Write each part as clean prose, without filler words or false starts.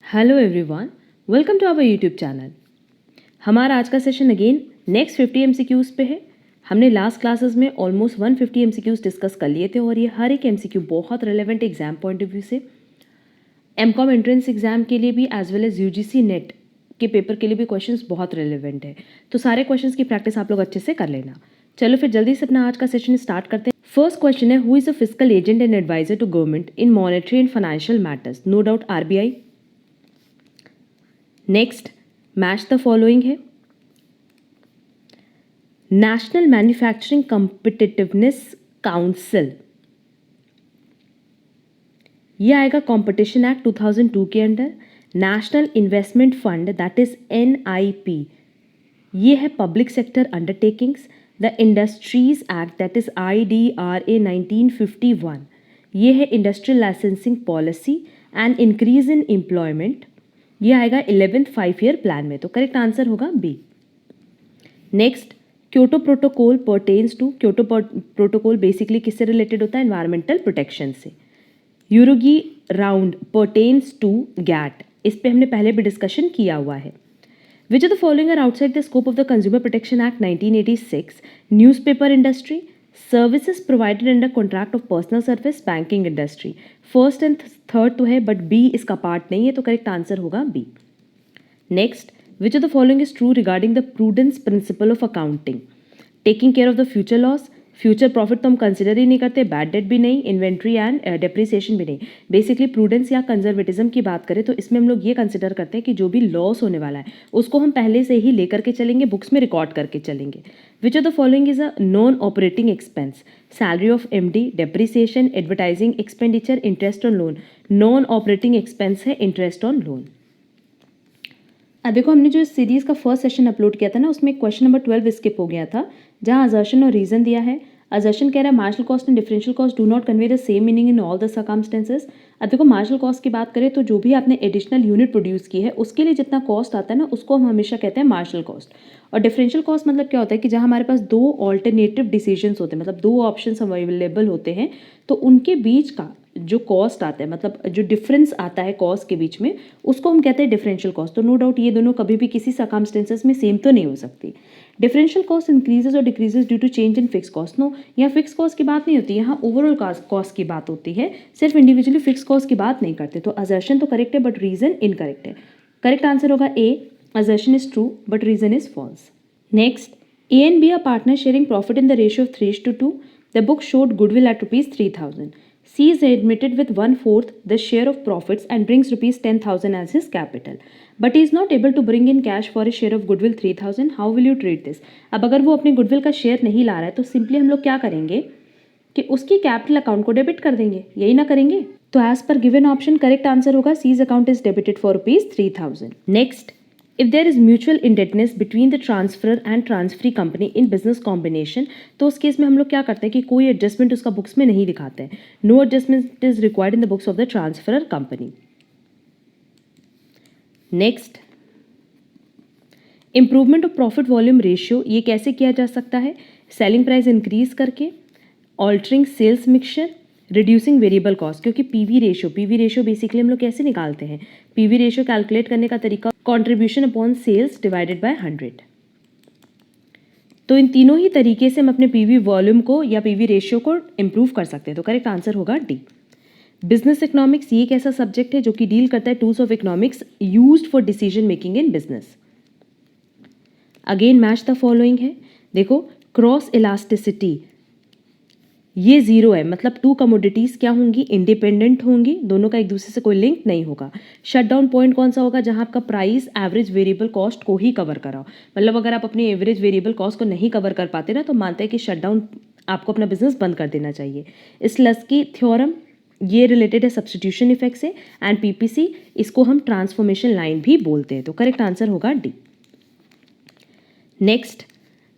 Hello everyone, welcome to our YouTube channel. हमारा आज का सेशन अगेन नेक्स्ट 50 एमसीक्यूज़ पे है। हमने लास्ट क्लासेस में ऑलमोस्ट 150 एमसीक्यूज़ डिस्कस कर लिए थे और ये हर एक एमसीक्यू बहुत relevant exam point of view से एमकॉम एंट्रेंस एग्जाम के लिए भी as well as UGC NET के पेपर के लिए भी क्वेश्चंस बहुत रेलेवेंट है। तो सारे क्वेश्चंस की प्रैक्टिस आप लोग अच्छे से कर लेना। चलो फिर जल्दी से अपना आज का सेशन स्टार्ट करते हैं। फर्स्ट क्वेश्चन है, who is a fiscal agent and adviser to government in monetary and financial matters? No doubt RBI. Next, match the following है। नेशनल मैन्युफैक्चरिंग कॉम्पिटिटिवनेस काउंसिल, ये आएगा कंपटीशन एक्ट 2002 के under. National investment fund that is NIP, ये है public sector undertakings. The industries act that is IDRA 1951, ये है industrial licensing policy and increase in employment, ये आएगा 11th 5-year प्लान में। तो करेक्ट आंसर होगा B. Next, Kyoto protocol pertains to, Kyoto protocol basically किससे रिलेटेड होता है? एनवायरमेंटल प्रोटेक्शन से। Uruguay round pertains to GATT, इस पे हमने पहले भी डिस्कशन किया हुआ है। Which of the following are outside the scope of the consumer protection act 1986? Newspaper industry, services provided under contract of personal service, banking industry. First and third तो है बट बी इसका पार्ट नहीं है, तो करेक्ट आंसर होगा B. Next, which of the following is true regarding the prudence principle of accounting? Taking care of the future loss, future profit तो हम कंसिडर ही नहीं करते, बैड डेट भी नहीं, इन्वेंट्री एंड डेप्रिसिएशन भी नहीं। बेसिकली प्रूडेंस या कंजर्वेटिज्म की बात करें तो इसमें हम लोग ये कंसिडर करते हैं कि जो भी लॉस होने वाला है उसको हम पहले से ही लेकर के चलेंगे, बुक्स में रिकॉर्ड करके चलेंगे। विच of the following is a non operating expense? Salary of MD, depreciation, advertising expenditure, interest on loan. Non operating expense है इंटरेस्ट ऑन लोन। अब देखो, हमने जो इस सीरीज का फर्स्ट सेशन अपलोड किया था ना, उसमें क्वेश्चन नंबर 12 स्किप हो गया था, जहां असर्शन और रीजन दिया है। असर्शन कह रहा है marginal cost and differential cost do not convey the same meaning in all the circumstances. अब देखो, मार्जिनल कॉस्ट की बात करें तो जो भी आपने एडिशनल यूनिट प्रोड्यूस की है उसके लिए जितना कॉस्ट आता है ना, उसको हम हमेशा कहते हैं मार्जिनल कॉस्ट। और डिफरेंशियल कॉस्ट मतलब क्या होता है कि जहाँ हमारे पास दो ऑल्टरनेटिव डिसीजंस होते हैं, मतलब दो ऑप्शंस अवेलेबल होते हैं, तो उनके बीच का जो कॉस्ट आता है, मतलब जो डिफरेंस आता है कॉस्ट के बीच में, उसको हम कहते हैं डिफरेंशियल कॉस्ट। तो नो डाउट ये दोनों कभी भी किसी सर्कमस्टेंसेस में सेम तो नहीं हो सकती। डिफरेंशियल कॉस्ट इंक्रीजेज और decreases due to change in fix cost. No, यहाँ फिक्स कॉस्ट की बात नहीं होती, यहाँ ओवरऑल कॉस्ट की बात होती है, सिर्फ इंडिविजुअली फिक्स कॉस्ट की बात नहीं करते। तो असर्शन तो करेक्ट है बट रीजन इनकरेक्ट है। करेक्ट आंसर होगा A, assertion is true but reason is false. Next, A and B are partners sharing profit in the ratio of 3:2. The book showed goodwill at rupees 3,000. C is admitted with 1/4 the share of profits and brings rupees 10,000 as his capital. But he is not able to bring in cash for his share of goodwill 3,000. How will you treat this? अब अगर वो अपने goodwill का share नहीं ला रहा है तो simply हम लोग क्या करेंगे कि उसकी कैपिटल अकाउंट को डेबिट कर देंगे, यही ना करेंगे? तो as per given option correct answer होगा C's account is debited for rupees 3,000. Next, if there is mutual indebtedness between the transferor and transferee company in business combination, तो उस केस में हम लोग क्या करते हैं कि कोई एडजस्टमेंट उसका बुक्स में नहीं दिखाते हैं। No adjustment is required in the books of the transferor company. Next, improvement of profit volume ratio, ये कैसे किया जा सकता है? सेलिंग प्राइस इंक्रीज करके, altering sales mixture, reducing variable cost. क्योंकि पीवी रेशियो बेसिकली हम लोग कैसे निकालते हैं? पीवी रेशियो कैलकुलेट करने का तरीका contribution upon sales divided by 100। तो इन तीनों ही तरीके से हम अपने पीवी वॉल्यूम को या पीवी रेशियो को इंप्रूव कर सकते हैं। तो करेक्ट आंसर होगा डी। बिजनेस इकोनॉमिक्स, ये एक ऐसा सब्जेक्ट है जो कि डील करता है tools of economics used for decision making in business. Again match the following है। देखो, क्रॉस इलास्टिसिटी ये जीरो है, मतलब टू कमोडिटीज क्या होंगी? इंडिपेंडेंट होंगी, दोनों का एक दूसरे से कोई लिंक नहीं होगा। शटडाउन पॉइंट कौन सा होगा? जहां आपका प्राइस एवरेज वेरिएबल कॉस्ट को ही कवर कराओ। मतलब अगर आप अपनी एवरेज वेरिएबल कॉस्ट को नहीं कवर कर पाते ना, तो मानते हैं कि शटडाउन आपको अपना बिजनेस बंद कर देना चाहिए। इस लस्की थ्योरम ये रिलेटेड है सब्सटीट्यूशन इफेक्ट से, एंड PPC इसको हम ट्रांसफॉर्मेशन लाइन भी बोलते हैं। तो करेक्ट आंसर होगा D. Next,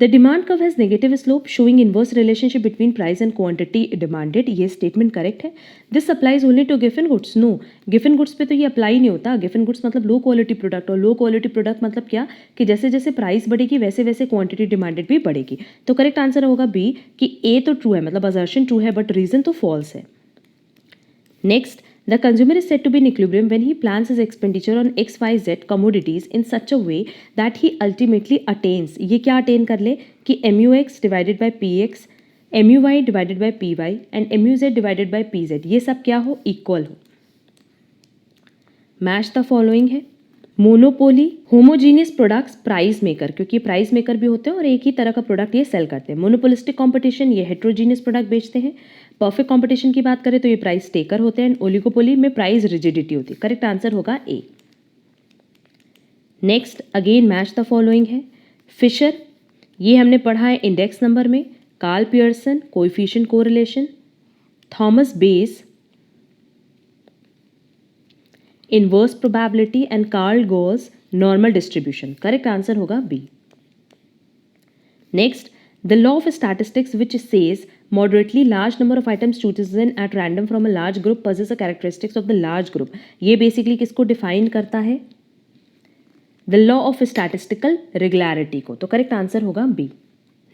The demand curve has negative slope showing inverse relationship between price and quantity demanded. ये statement correct है. This applies only to giffen goods. No, giffen goods पे तो ये apply नहीं होता. Giffen goods मतलब low quality product, और low quality product मतलब क्या कि जैसे जैसे price बढ़ेगी वैसे वैसे quantity demanded भी बढ़ेगी। तो correct answer होगा B कि A तो true है, मतलब assertion true है but reason तो false है. Next, The consumer is said to be in equilibrium when he plans his expenditure on XYZ commodities in such a way that he ultimately attains. ये क्या attain कर ले कि MUX divided by PX, MUY divided by PY and MUZ divided by PZ ये सब क्या हो equal हो. Match the following है. Monopoly homogeneous products price maker, क्योंकि प्राइस मेकर भी होते हैं और एक ही तरह का प्रोडक्ट ये सेल करते हैं. मोनोपोलिस्टिक कंपटीशन ये हेट्रोजीनियस प्रोडक्ट बेचते हैं. परफेक्ट कंपटीशन की बात करें तो ये प्राइस टेकर होते हैं. ओलिगोपोली में प्राइस रिजिडिटी होती है. करेक्ट आंसर होगा A. Next again match the following है. फिशर ये हमने पढ़ा है इंडेक्स नंबर में. Karl Pearson coefficient correlation. Thomas Bayes inverse probability and Karl Gauss normal distribution. Correct answer होगा B. Next the law of statistics which says moderately large number of items chosen at random from a large group possess the characteristics of the large group. ये basically किसको define करता है? The law of statistical regularity को. तो correct answer होगा B.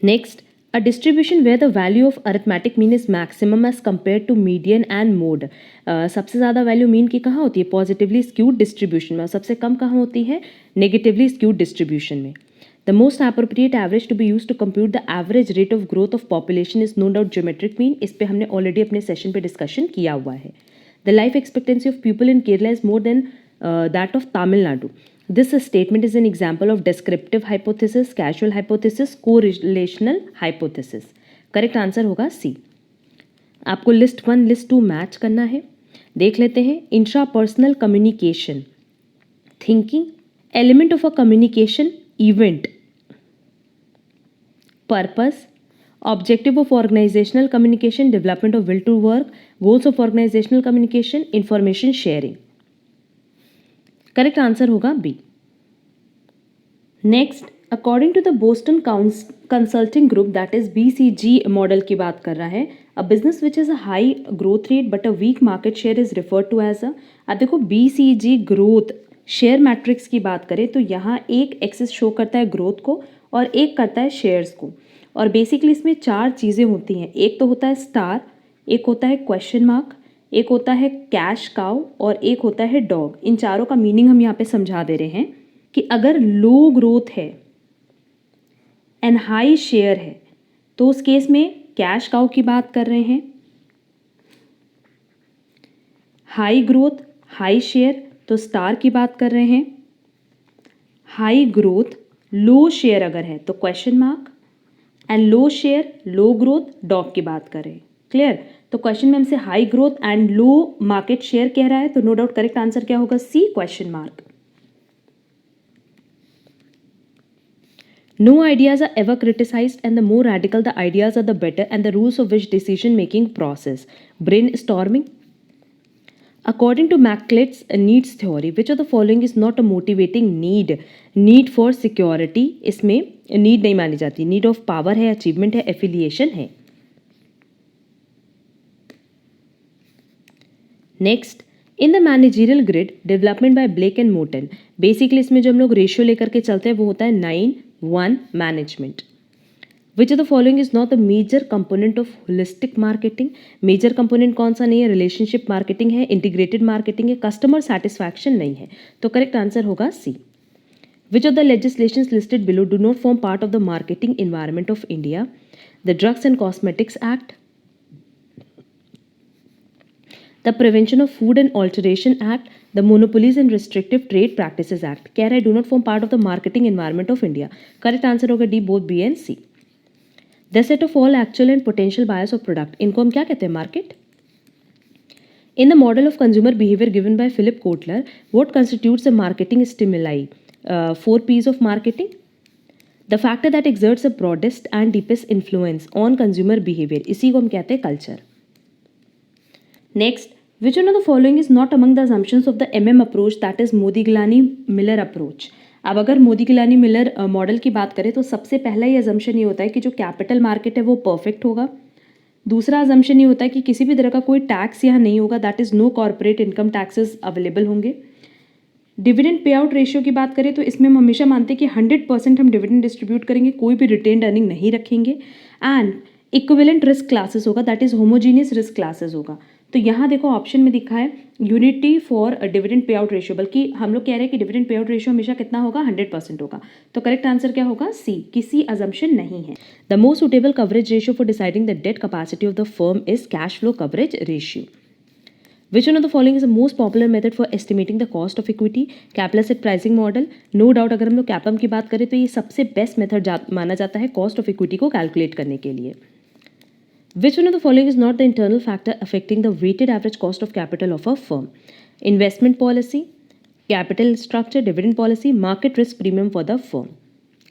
Next, a distribution where the value of arithmetic mean is maximum as compared to median and mode. सबसे ज़्यादा value mean की कहाँ होती है? Positively skewed distribution में. और सबसे कम कहाँ होती है? Negatively skewed distribution में. The most appropriate average to be used to compute the average rate of growth of population is no doubt geometric mean. इस पे हमने already अपने सेशन पे डिस्कशन किया हुआ है. The life expectancy of people in Kerala is more than that of Tamil Nadu. This statement is an example of descriptive hypothesis, causal hypothesis, correlational hypothesis. Correct answer होगा C. आपको list 1 list 2 match करना है. देख लेते हैं. Intrapersonal communication, thinking, element of a communication event, purpose, objective of organizational communication, development of will to work, goals of organizational communication, information sharing. Correct answer होगा B. Next, according to the Boston Consulting Group, that is BCG model की बात कर रहा है, a business which has a high growth rate but a weak market share is referred to as a. अब देखो BCG growth share matrix की बात करें तो यहाँ एक एक्सिस शो करता है ग्रोथ को और एक करता है शेयर्स को. और बेसिकली इसमें 4 चीज़ें होती हैं. एक तो होता है स्टार, एक होता है क्वेश्चन मार्क, एक होता है कैश काउ और एक होता है डॉग. इन चारों का मीनिंग हम यहाँ पे समझा दे रहे हैं कि अगर लो ग्रोथ है एंड हाई शेयर है तो उस केस में कैश काउ की बात कर रहे हैं. हाई ग्रोथ हाई शेयर तो स्टार की बात कर रहे हैं. हाई ग्रोथ लो शेयर अगर है तो question mark and low share low growth dog की बात कर रहे हैं. क्लियर. तो क्वेश्चन में हमसे high growth and low market share कह रहा है तो नो डाउट करेक्ट आंसर क्या होगा? C question mark. No ideas are ever criticized and the more radical the ideas are the better and the rules of which decision making process. Brainstorming. According to Macleod's needs theory, which of the following is not a motivating need? Need for security, इसमें need नहीं मानी जाती. Need of power है, achievement है, affiliation है. Next, in the managerial grid, development by Blake and Morton. Basically इसमें जो हम लोग रेशियो लेकर के चलते हैं वो होता है 9-1 management. Which of the following is not the major component of holistic marketing? Major component कौन सा नहीं है? Relationship marketing है, integrated marketing है, customer satisfaction नहीं है. तो correct answer होगा C. Which of the legislations listed below do not form part of the marketing environment of India? The Drugs and Cosmetics Act, the Prevention of Food and Alteration Act, the Monopolies and Restrictive Trade Practices Act. कह रहा है do not form part of the marketing environment of India. Correct answer होगा D, both B and C. The set of all actual and potential buyers of product. इनको हम क्या कहते हैं? Market. In the model of consumer behavior given by Philip Kotler, what constitutes a marketing stimuli? 4 P's of marketing. The factor that exerts the broadest and deepest influence on consumer behavior. इसी को हम कहते हैं culture. Next, which one of the following is not among the assumptions of the MM approach, that is Modigliani-Miller approach? अब अगर मोदिगिलानी Miller model की बात करें तो सबसे पहला ही अजम्पशन ये होता है कि जो कैपिटल मार्केट है वो परफेक्ट होगा. दूसरा अजम्पशन ये होता है कि किसी भी तरह का कोई टैक्स यहाँ नहीं होगा, that is no corporate income taxes available होंगे. डिविडेंड पे आउट रेशियो की बात करें तो इसमें हम हमेशा मानते हैं कि 100% हम डिविडेंड डिस्ट्रीब्यूट करेंगे, कोई भी रिटेन्ड अर्निंग नहीं रखेंगे. एंड इक्विवेलेंट रिस्क क्लासेस होगा, that is homogeneous risk classes होगा. तो यहाँ देखो ऑप्शन में दिखा है unity for dividend payout ratio, बल्कि हम लोग कह रहे हैं कि डिविडेंड पे आउट रेशियो हमेशा कितना होगा, 100% होगा। तो करेक्ट आंसर क्या होगा, सी, किसी अजम्पशन नहीं है। The most suitable coverage ratio for deciding the debt capacity of the firm is cash flow coverage ratio. Which one of the following is the most popular method for estimating the cost of equity? Capital asset pricing model. No doubt अगर हम लोग कैपम की बात करें तो ये सबसे best method माना जाता है कॉस्ट ऑफ इक्विटी को कैलकुलेट करने के लिए। Which one of the following is not the internal factor affecting the weighted average cost of capital of a firm? Investment policy, capital structure, dividend policy, market risk premium for the firm.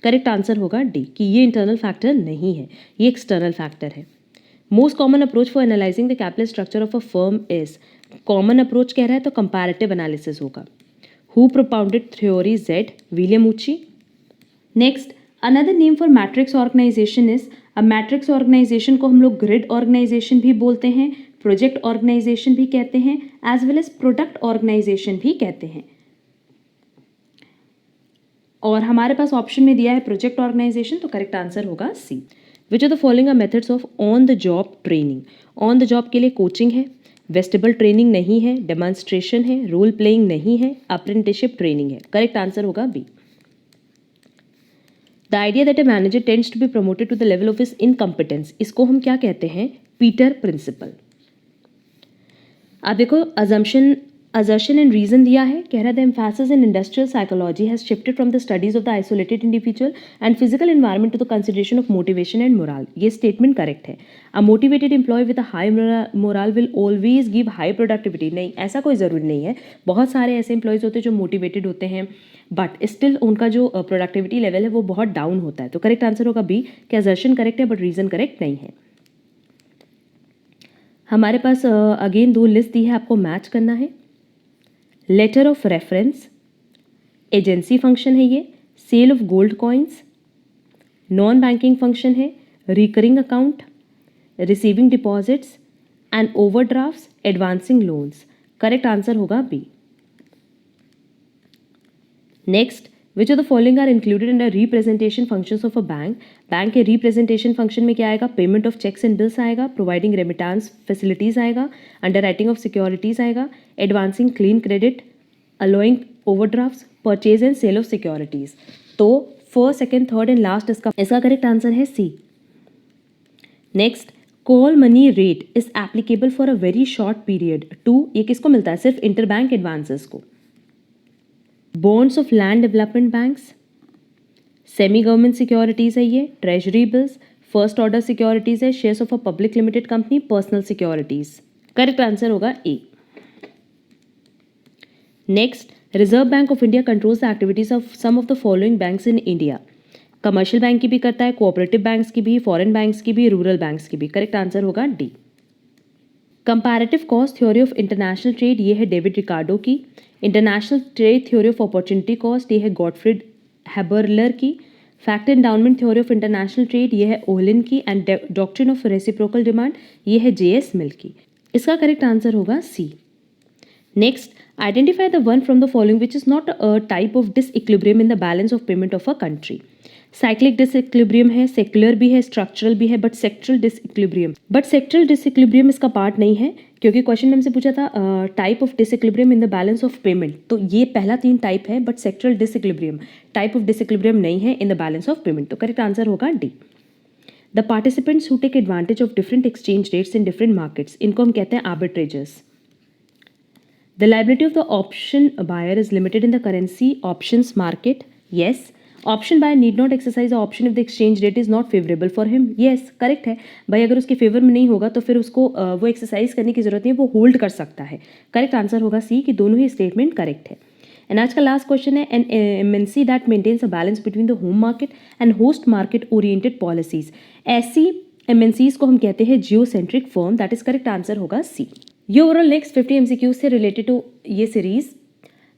Correct answer होगा D, कि ये internal factor नहीं है, ये external factor है। Most common approach for analysing the capital structure of a firm is, common approach कह रहा है तो कंपैरेटिव एनालिसिस होगा। Who propounded theory Z, William Ouchi. Next, another name for matrix organisation is, अब matrix organisation को हम लोग grid organisation भी बोलते हैं, प्रोजेक्ट ऑर्गेनाइजेशन भी कहते हैं, as well as product organisation भी कहते हैं। और हमारे पास ऑप्शन में दिया है प्रोजेक्ट ऑर्गेनाइजेशन, तो करेक्ट आंसर होगा C. Which are the following are methods of on the job training? On the job के लिए कोचिंग है, वेस्टिबल ट्रेनिंग नहीं है, डेमोन्स्ट्रेशन है, रोल प्लेइंग नहीं है, अप्रेंटिसशिप ट्रेनिंग है। करेक्ट आंसर होगा B. The idea that a manager tends to be promoted to the level of his incompetence, इसको हम क्या कहते हैं, पीटर प्रिंसिपल। आप देखो assertion and reason दिया है, कह रहा है the emphasis in industrial psychology has shifted from the studies of the isolated individual and physical environment to the consideration of motivation and morale। ये statement correct है। A motivated employee with a high morale will always give high productivity। नहीं, ऐसा कोई ज़रूरी नहीं है, बहुत सारे ऐसे employees होते हैं जो motivated होते हैं बट स्टिल उनका जो प्रोडक्टिविटी लेवल है वो बहुत डाउन होता है। तो करेक्ट आंसर होगा बी, कि assertion करेक्ट है बट रीज़न करेक्ट नहीं है। हमारे पास अगेन दो लिस्ट दी है, आपको मैच करना है। Letter of reference, agency function है ये, sale of gold coins, non banking function है, recurring account, receiving deposits and overdrafts, advancing loans. Correct answer होगा B. Next, which of the following are included in the representation functions of a bank? Bank के representation function में क्या आएगा, payment of cheques and bills आएगा, providing remittance facilities आएगा, underwriting of securities आएगा, advancing clean credit, allowing overdrafts, purchase and sale of securities. तो first, second, third and last इसका correct answer है C. Next, call money rate is applicable for a very short period to, ये किसको मिलता है, सिर्फ interbank advances को। Bonds of land development banks, semi government securities है ये, treasury bills, first order securities है, shares of a public limited company, personal securities. Correct answer होगा A. Next, reserve bank of India controls the activities of some of the following banks in India. Commercial bank की भी करता है, cooperative banks की भी, foreign banks की भी, rural banks की भी। करेक्ट आंसर होगा D. Comparative cost theory of international trade, ये है डेविड रिकार्डो की। International trade theory of opportunity cost, ये है गॉटफ्रीड हैबरलर की। Fact endowment theory of international trade, ये है ओलिन की। And doctrine of reciprocal demand, ये है जेएस मिल की। इसका करेक्ट आंसर होगा C. Next, identify the one from the following which is not a type of disequilibrium in the balance of payment of a country. Cyclic disequilibrium है, secular भी है, structural भी है, but sectoral disequilibrium इसका पार्ट नहीं है, क्योंकि क्वेश्चन में हमसे पूछा था type of disequilibrium in the balance of payment, तो ये पहला 3 टाइप है, but sectoral disequilibrium type of disequilibrium नहीं है in the balance of payment. तो करेक्ट आंसर होगा D. The participants who take advantage of different exchange rates in different markets, इनको हम कहते हैं आर्बिट्रेजर्स। The liability of the option buyer is limited in the currency options market. Yes. Option buyer need not exercise the option if the exchange rate is not favorable for him. Yes, correct है भाई, अगर उसके favour में नहीं होगा तो फिर उसको वो एक्सरसाइज करने की जरूरत नहीं है, वो होल्ड कर सकता है। करेक्ट आंसर होगा सी, कि दोनों ही स्टेटमेंट करेक्ट है। एंड आज का लास्ट क्वेश्चन है, an MNC that maintains a balance between the home market and host market oriented policies, ऐसी एमएनसीज को हम कहते हैं geocentric firm. That is correct answer होगा सी। ये ओवरऑल नेक्स्ट 50 MCQs से रिलेटेड टू ये सीरीज,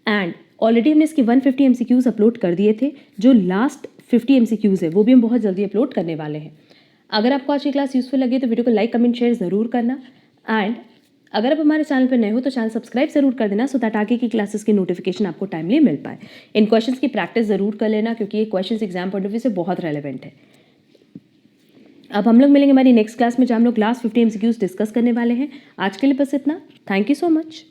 एंड ऑलरेडी हमने इसके 150 MCQs अपलोड कर दिए थे। जो लास्ट 50 MCQs है वो भी हम बहुत जल्दी अपलोड करने वाले हैं। अगर आपको आज की क्लास यूजफुल लगी तो वीडियो को लाइक, कमेंट, शेयर ज़रूर करना। एंड अगर आप हमारे चैनल पर नए हो तो चैनल सब्सक्राइब जरूर कर देना, सो दैट आगे की क्लासेस की नोटिफिकेशन आपको टाइमली मिल पाए। इन क्वेश्चंस की प्रैक्टिस ज़रूर कर लेना, क्योंकि ये questions exam point of view से बहुत रेलिवेंट है। अब हम लोग मिलेंगे हमारी नेक्स्ट क्लास में, जहाँ हम लोग लास्ट 50 MCQs डिस्कस करने वाले हैं। आज के लिए बस इतना। Thank you so much.